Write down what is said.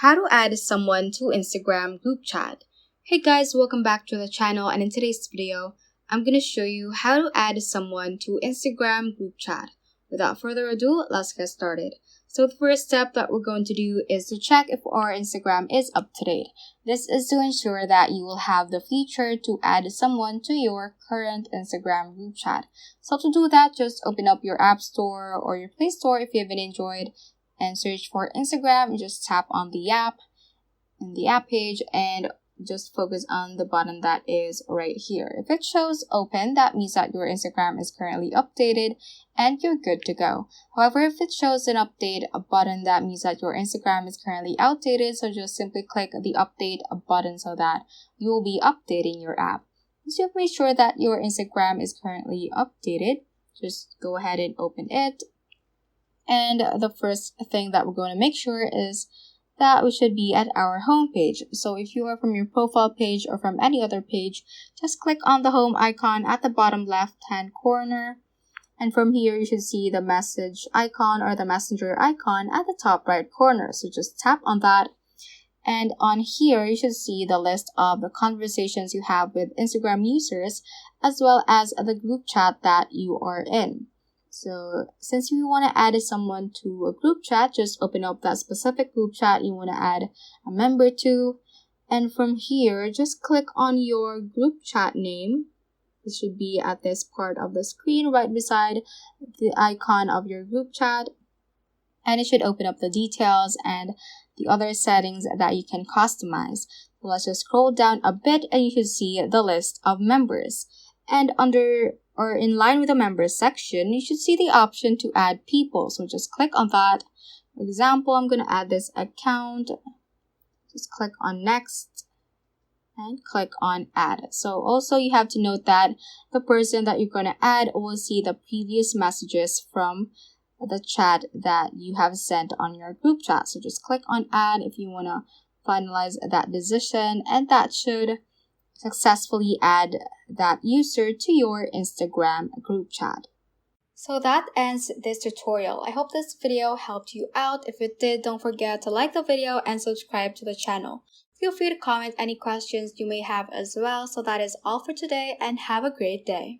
How to add someone to Instagram group chat. Hey guys, welcome back to the channel, and in today's video, I'm going to show you how to add someone to Instagram group chat. Without further ado, let's get started. So the first step that we're going to do is to check if our Instagram is up to date. This is to ensure that you will have the feature to add someone to your current Instagram group chat. So to do that, just open up your App Store or your Play Store if you haven't enjoyed and search for Instagram. Just tap on the app in the app page and just focus on the button that is right here. If it shows open, that means that your Instagram is currently updated and you're good to go. However, if it shows an update button, that means that your Instagram is currently outdated. So just simply click the update button so that you will be updating your app. Once you've made sure that your Instagram is currently updated, just go ahead and open it. And the first thing that we're going to make sure is that we should be at our home page. So if you are from your profile page or from any other page, just click on the home icon at the bottom left hand corner. And from here, you should see the message icon or the messenger icon at the top right corner. So just tap on that. And on here, you should see the list of the conversations you have with Instagram users, as well as the group chat that you are in. So since you want to add someone to a group chat, just open up that specific group chat you want to add a member to. And from here, just click on your group chat name. It should be at this part of the screen right beside the icon of your group chat. And it should open up the details and the other settings that you can customize. So let's just scroll down a bit and you should see the list of members. And under or in line with the members section, you should see the option to add people. So just click on that. For example, I'm going to add this account. Just click on next and click on add. So also you have to note that the person that you're going to add will see the previous messages from the chat that you have sent on your group chat. So just click on add if you want to finalize that decision, and that should successfully add that user to your Instagram group chat. So that ends this tutorial. I hope this video helped you out. If it did, don't forget to like the video and subscribe to the channel. Feel free to comment any questions you may have as well. So that is all for today, and have a great day.